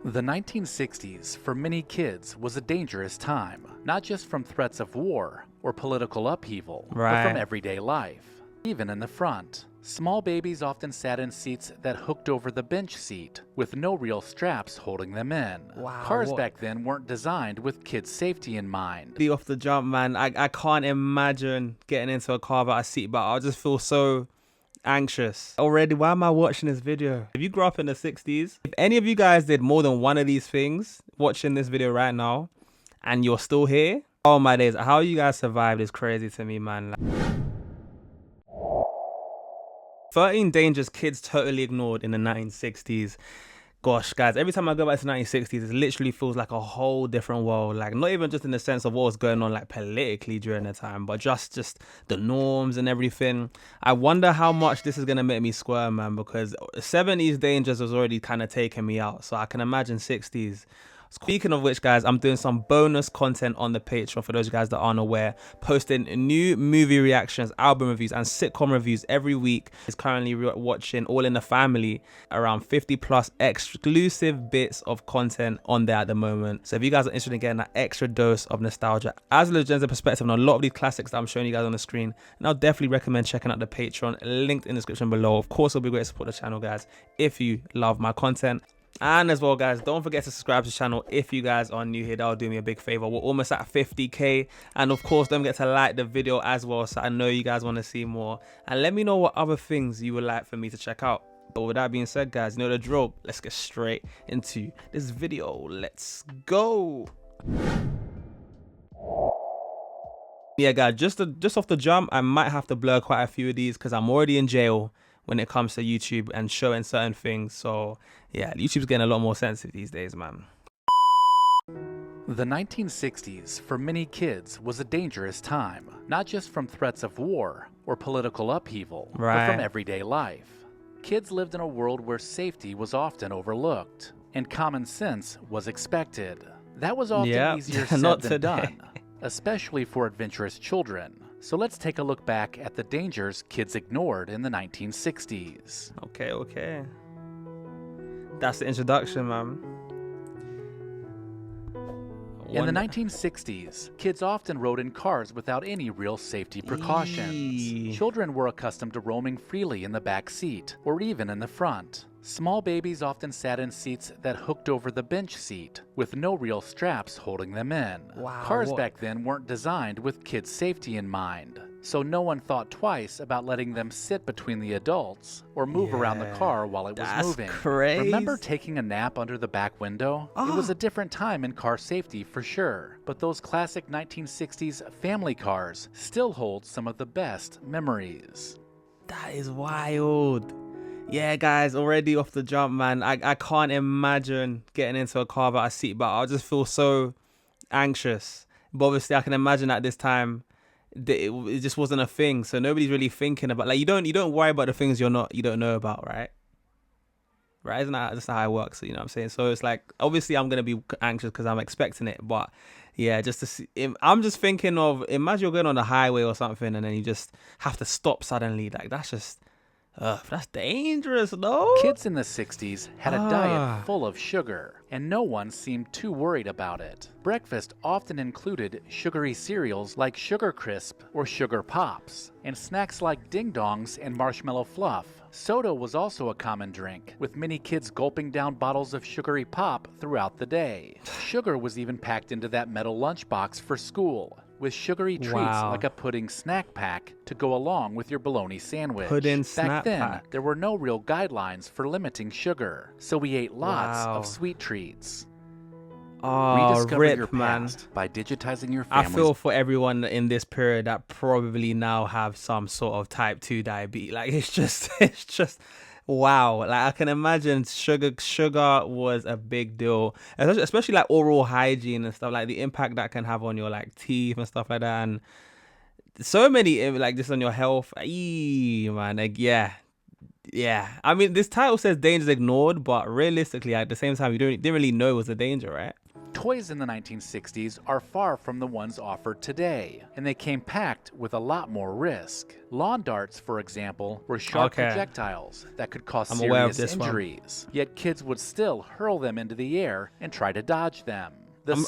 The 1960s, for many kids, was a dangerous time, not just from threats of war or political upheaval, but from everyday life. Even in the front, small babies often sat in seats that hooked over the bench seat, with no real straps holding them in. Cars back then weren't designed with kids' safety in mind. Be off the jump, man. I can't imagine getting into a car without a seatbelt. I just feel so anxious already. Why am I watching this video? If you grew up in the 60s, if any of you guys did more than one of these things watching this video right now and you're still here, oh my days, how you guys survived is crazy to me, man. 13 dangers kids totally ignored in the 1960s. Gosh, guys, every time I go back to the 1960s, it literally feels like a whole different world. Like, not even just in the sense of what was going on, like, politically during the time, but just the norms and everything. I wonder how much this is going to make me squirm, man, because 70s dangers was already kind of taking me out. So I can imagine 60s. Speaking of which, guys, I'm doing some bonus content on the Patreon for those guys that aren't aware, posting new movie reactions, album reviews, and sitcom reviews every week. Is currently watching All in the Family, around 50 plus exclusive bits of content on there at the moment. So if you guys are interested in getting that extra dose of nostalgia, as well as gender perspective on a lot of these classics that I'm showing you guys on the screen, and I'll definitely recommend checking out the Patreon, linked in the description below. Of course, it'll be great to support the channel, guys, if you love my content. And as well, guys, don't forget to subscribe to the channel if you guys are new here. That'll do me a big favor. We're almost at 50k, and of course, don't forget to like the video as well, so I know you guys want to see more, and let me know what other things you would like for me to check out. But with that being said, guys, you know the drill. Let's get straight into this video. Let's go. Yeah, guys, just off the jump, I might have to blur quite a few of these because I'm already in jail when it comes to YouTube and showing certain things. So yeah, YouTube's getting a lot more sensitive these days, man. The 1960s, for many kids, was a dangerous time, not just from threats of war or political upheaval, but from everyday life. Kids lived in a world where safety was often overlooked, and common sense was expected. That was often easier said than done, especially for adventurous children. So let's take a look back at the dangers kids ignored in the 1960s. Okay. That's the introduction, man. In the 1960s, kids often rode in cars without any real safety precautions. Children were accustomed to roaming freely in the back seat, or even in the front. Small babies often sat in seats that hooked over the bench seat, with no real straps holding them in. Cars back then weren't designed with kids' safety in mind, so no one thought twice about letting them sit between the adults or move around the car while it was moving. Crazy. Remember taking a nap under the back window? It was a different time in car safety for sure, but those classic 1960s family cars still hold some of the best memories. That is wild. Yeah, guys, already off the jump, man. I can't imagine getting into a car without a seatbelt. I just feel so anxious. But obviously, I can imagine at this time it just wasn't a thing. So nobody's really thinking about, like, you don't worry about the things you don't know about, right? Right? Isn't that just how it works? You know what I'm saying? So it's like, obviously, I'm gonna be anxious because I'm expecting it. But yeah, just to see, I'm just thinking of, imagine you're going on the highway or something, and then you just have to stop suddenly. Like, that's just. That's dangerous, though. Kids in the 60s had a diet full of sugar, and no one seemed too worried about it. Breakfast often included sugary cereals like Sugar Crisp or Sugar Pops, and snacks like Ding Dongs and Marshmallow Fluff. Soda was also a common drink, with many kids gulping down bottles of sugary pop throughout the day. Sugar was even packed into that metal lunchbox for school, with sugary treats like a pudding snack pack to go along with your bologna sandwich. Back then, there were no real guidelines for limiting sugar, so we ate lots of sweet treats. Rediscover your past by digitizing your family's. I feel for everyone in this period that probably now have some sort of type 2 diabetes. Like, it's just wow. Like, I can imagine sugar was a big deal, especially like oral hygiene and stuff, like the impact that can have on your like teeth and stuff like that, and so many, like, just on your health. Man, like, yeah. I mean, this title says dangers ignored, but realistically, at the same time, you didn't really know it was a danger, right? toys in the 1960s are far from the ones offered today, and they came packed with a lot more risk. Lawn darts, for example, were sharp projectiles that could cause serious injuries, yet kids would still hurl them into the air and try to dodge them.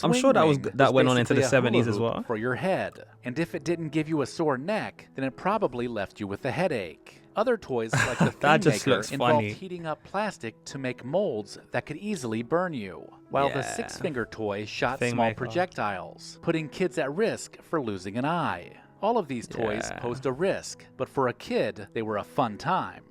I'm sure that went on into the 70s as well. For your head, and if it didn't give you a sore neck, then it probably left you with a headache. Other toys like the Thing Maker involved heating up plastic to make molds that could easily burn you, while the Six-Finger toy shot small projectiles, putting kids at risk for losing an eye. All of these toys posed a risk, but for a kid, they were a fun time.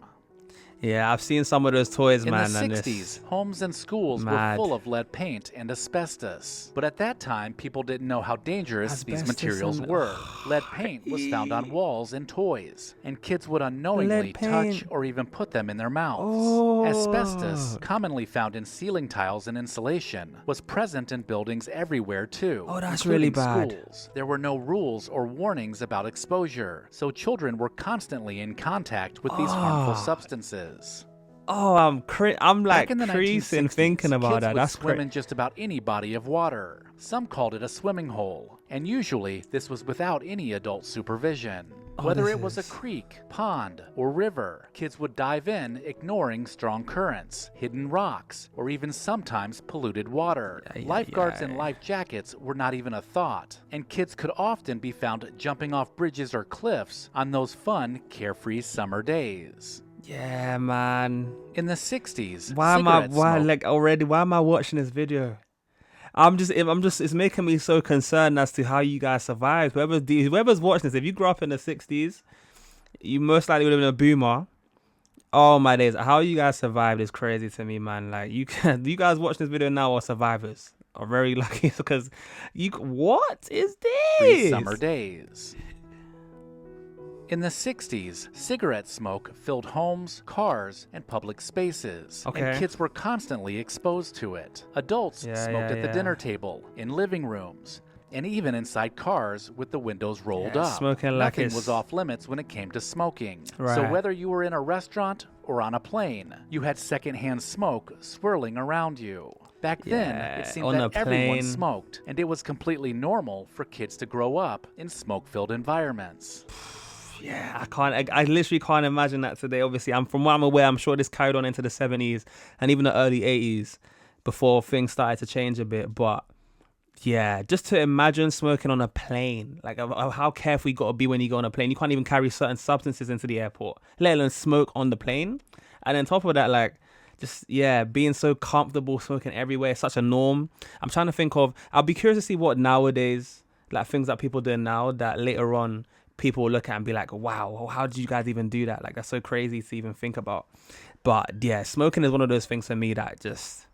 Yeah, I've seen some of those toys, man. In the 60s, homes and schools were full of lead paint and asbestos. But at that time, people didn't know how dangerous these materials were. Lead paint was found on walls and toys, and kids would unknowingly touch or even put them in their mouths. Asbestos, commonly found in ceiling tiles and insulation, was present in buildings everywhere too. Oh, that's really bad. Schools. There were no rules or warnings about exposure, so children were constantly in contact with these harmful substances. Oh, I'm like creasing thinking about that. That's swim in just about any body of water. Some called it a swimming hole, and usually this was without any adult supervision. Whether it was a creek, pond, or river, kids would dive in, ignoring strong currents, hidden rocks, or even sometimes polluted water. Lifeguards and life jackets were not even a thought, and kids could often be found jumping off bridges or cliffs on those fun, carefree summer days. Yeah, man. In the 60s, why am I watching this video? It's making me so concerned as to how you guys survived. Whoever's watching this, if you grew up in the 60s, you most likely would have been a boomer. Oh my days, how you guys survived is crazy to me, man. Like you guys watching this video now are survivors. Are very lucky because what is this? 3 summer days. In the 60s, cigarette smoke filled homes, cars, and public spaces, and kids were constantly exposed to it. Adults smoked at the dinner table, in living rooms, and even inside cars with the windows rolled up. Nothing was off limits when it came to smoking. So whether you were in a restaurant or on a plane, you had secondhand smoke swirling around you. Back then, it seemed that everyone smoked, and it was completely normal for kids to grow up in smoke-filled environments. Yeah, I literally can't imagine that today. Obviously, from what I'm aware, I'm sure this carried on into the 70s and even the early 80s before things started to change a bit. But yeah, just to imagine smoking on a plane, like how careful you got to be when you go on a plane. You can't even carry certain substances into the airport, let alone smoke on the plane. And on top of that, like, just, being so comfortable smoking everywhere, such a norm. I'm trying to think of, I'll be curious to see what nowadays, like things that people do now that later on people will look at and be like, wow, how did you guys even do that? Like, that's so crazy to even think about. But yeah, smoking is one of those things for me that just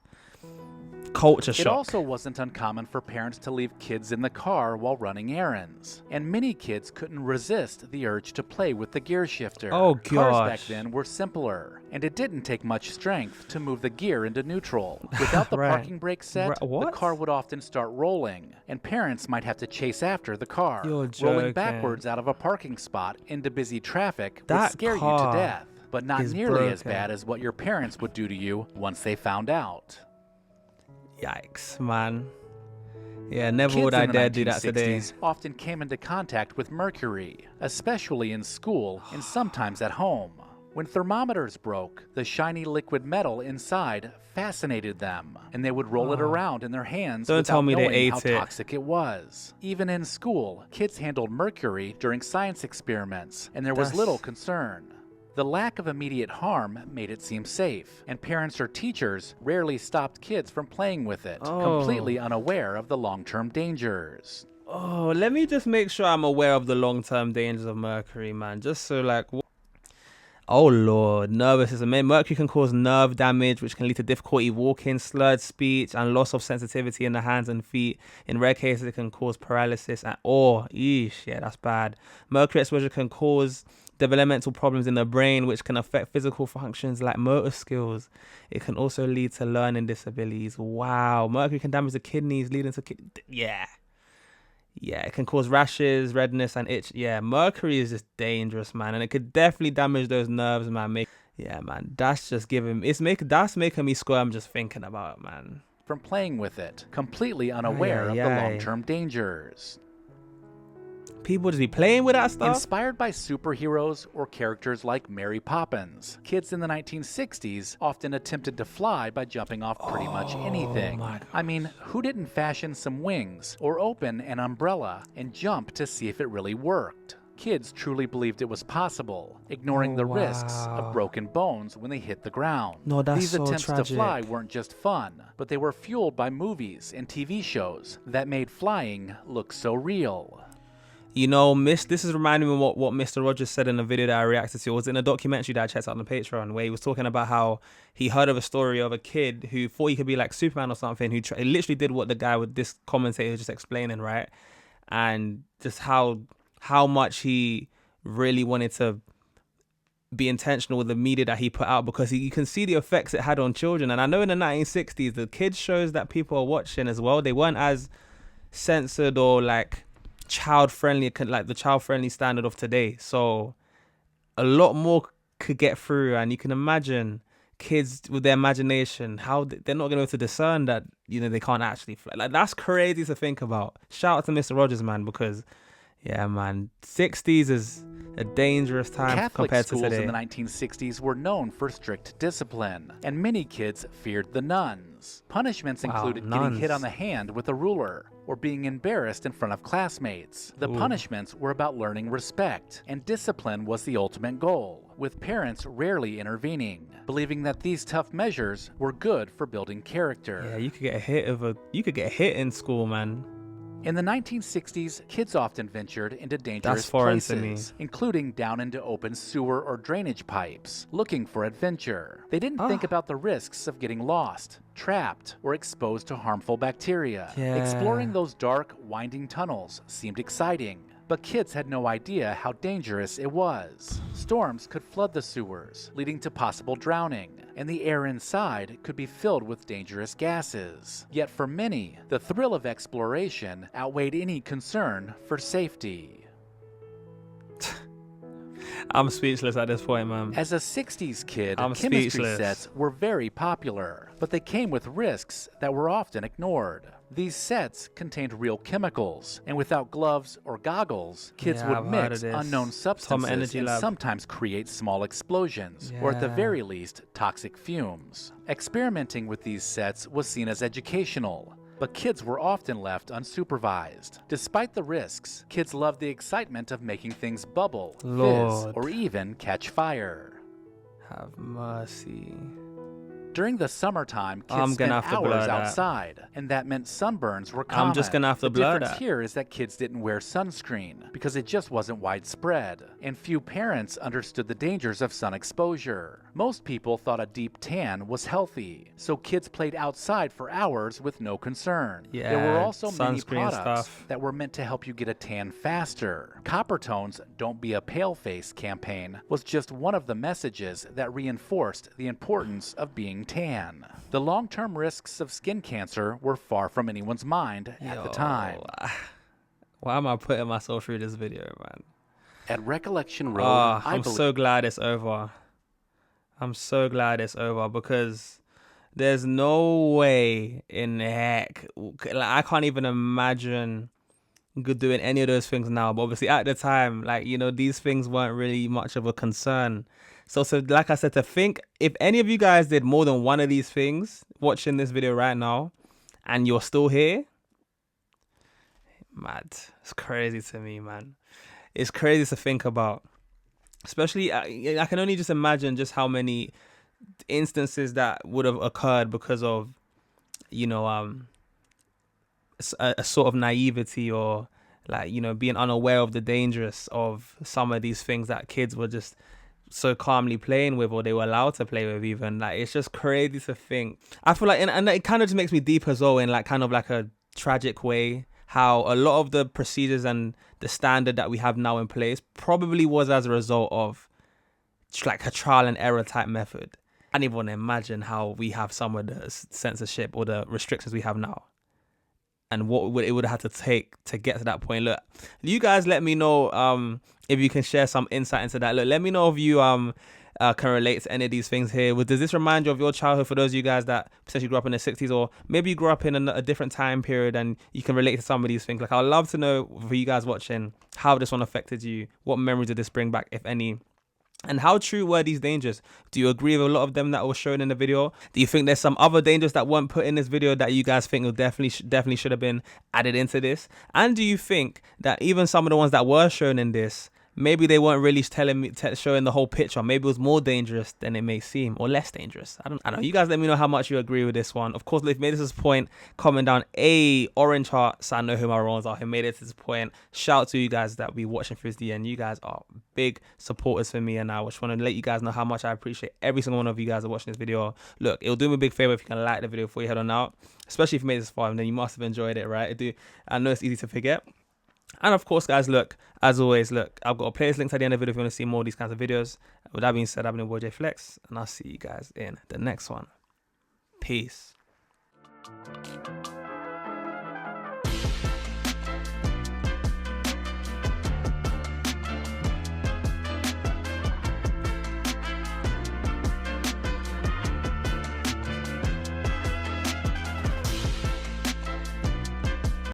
culture shock. It also wasn't uncommon for parents to leave kids in the car while running errands. And many kids couldn't resist the urge to play with the gear shifter. Oh, gosh. Cars back then were simpler, and it didn't take much strength to move the gear into neutral. Without the parking brake set, the car would often start rolling, and parents might have to chase after the car. Rolling backwards out of a parking spot into busy traffic would scare you to death, but not nearly as bad as what your parents would do to you once they found out. Yikes, man. Yeah, never would I dare do that today. Kids often came into contact with mercury, especially in school and sometimes at home. When thermometers broke, the shiny liquid metal inside fascinated them, and they would roll it around in their hands without knowing how toxic it was. Even in school, kids handled mercury during science experiments, and there was little concern. The lack of immediate harm made it seem safe, and parents or teachers rarely stopped kids from playing with it, completely unaware of the long-term dangers. Oh, let me just make sure I'm aware of the long-term dangers of mercury, man. Just so, like... Oh, Lord. Nervous system. Mercury can cause nerve damage, which can lead to difficulty walking, slurred speech, and loss of sensitivity in the hands and feet. In rare cases, it can cause paralysis that's bad. Mercury exposure can cause developmental problems in the brain, which can affect physical functions like motor skills. It can also lead to learning disabilities. Wow. Mercury can damage the kidneys, leading to... Yeah, it can cause rashes, redness, and itch. Yeah, mercury is just dangerous, man. And it could definitely damage those nerves, man. That's making me squirm just thinking about it, man. from playing with it, completely unaware of the long-term dangers. People just be playing with that stuff? Inspired by superheroes or characters like Mary Poppins, kids in the 1960s often attempted to fly by jumping off pretty much anything. I mean, who didn't fashion some wings or open an umbrella and jump to see if it really worked? Kids truly believed it was possible, ignoring the risks of broken bones when they hit the ground. These attempts to fly weren't just fun, but they were fueled by movies and TV shows that made flying look so real. You know, this is reminding me of what Mr. Rogers said in a video that I reacted to. It was in a documentary that I checked out on the Patreon, where he was talking about how he heard of a story of a kid who thought he could be like Superman or something, who literally did what the guy with this commentator was just explaining, right? And just how much he really wanted to be intentional with the media that he put out, because you can see the effects it had on children. And I know in the 1960s, the kids shows that people are watching as well, they weren't as censored or like child-friendly, like the child-friendly standard of today. So a lot more could get through, and you can imagine kids with their imagination, how they're not going to be able to discern that, you know, they can't actually fly. Like, that's crazy to think about. Shout out to Mr. Rogers, man, because yeah, man, 60s is a dangerous time Catholic compared to schools today. in the 1960s were known for strict discipline, and many kids feared the nuns. Punishments included getting hit on the hand with a ruler, or being embarrassed in front of classmates. The punishments were about learning respect, and discipline was the ultimate goal, with parents rarely intervening, believing that these tough measures were good for building character. Yeah, you could get hit in school, man. In the 1960s, kids often ventured into dangerous places, including down into open sewer or drainage pipes, looking for adventure. They didn't think about the risks of getting lost, trapped, or exposed to harmful bacteria. Exploring those dark, winding tunnels seemed exciting, but kids had no idea how dangerous it was. Storms could flood the sewers, leading to possible drowning, and the air inside could be filled with dangerous gases. Yet for many, the thrill of exploration outweighed any concern for safety. I'm speechless at this point, man. As a 60s kid, chemistry sets were very popular, but they came with risks that were often ignored. These sets contained real chemicals, and without gloves or goggles, kids would mix unknown substances and sometimes create small explosions, or at the very least, toxic fumes. Experimenting with these sets was seen as educational, but kids were often left unsupervised. Despite the risks, kids loved the excitement of making things bubble, fizz, or even catch fire. Have mercy. During the summertime, kids spent hours outside, and that meant sunburns were common. I'm just gonna have to blur that. The difference here is that kids didn't wear sunscreen because it just wasn't widespread, and few parents understood the dangers of sun exposure. Most people thought a deep tan was healthy, so kids played outside for hours with no concern. There were also many products that were meant to help you get a tan faster. Coppertone's "Don't Be a Paleface" campaign was just one of the messages that reinforced the importance of being tan. The long-term risks of skin cancer were far from anyone's mind at the time. Why am I putting myself through this video, man? At Recollection Road, I'm so glad it's over. I'm so glad it's over, because there's no way in heck, like, I can't even imagine doing any of those things now. But obviously at the time, like, you know, these things weren't really much of a concern. So like I said, to think, if any of you guys did more than one of these things watching this video right now, and you're still here, mad. It's crazy to me, man. It's crazy to think about. Especially, I can only just imagine just how many instances that would have occurred because of, you know, a sort of naivety, or like, you know, being unaware of the dangers of some of these things that kids were just so calmly playing with, or they were allowed to play with even. Like, it's just crazy to think. I feel like, and it kind of just makes me deep as well, in like kind of like a tragic way, how a lot of the procedures and the standard that we have now in place probably was as a result of like a trial and error type method. I can't even imagine how we have some of the censorship or the restrictions we have now, and what it would have had to take to get to that point. Look, you guys let me know if you can share some insight into that. Look, let me know if you can relate to any of these things here. Does this remind you of your childhood, for those of you guys that potentially grew up in the 60s, or maybe you grew up in a different time period and you can relate to some of these things? Like, I'd love to know, for you guys watching, how this one affected you. What memories did this bring back, if any? And how true were these dangers? Do you agree with a lot of them that were shown in the video? Do you think there's some other dangers that weren't put in this video that you guys think will definitely should have been added into this? And do you think that even some of the ones that were shown in this, maybe they weren't really showing the whole picture? Maybe it was more dangerous than it may seem, or less dangerous. I don't know. You guys let me know how much you agree with this one. Of course, if you made this a point, comment down a orange heart so I know who my wrongs are, who made it to this point. Shout out to you guys that be watching through the end. You guys are big supporters for me, and I just want to let you guys know how much I appreciate every single one of you guys that are watching this video. Look, it'll do me a big favor if you can like the video before you head on out, especially if you made this far, and then you must have enjoyed it, right? I know it's easy to forget. And of course, guys, look, as always, look, I've got a playlist linked at the end of the video if you want to see more of these kinds of videos. With that being said, I've been your boy JayFlex, and I'll see you guys in the next one. Peace.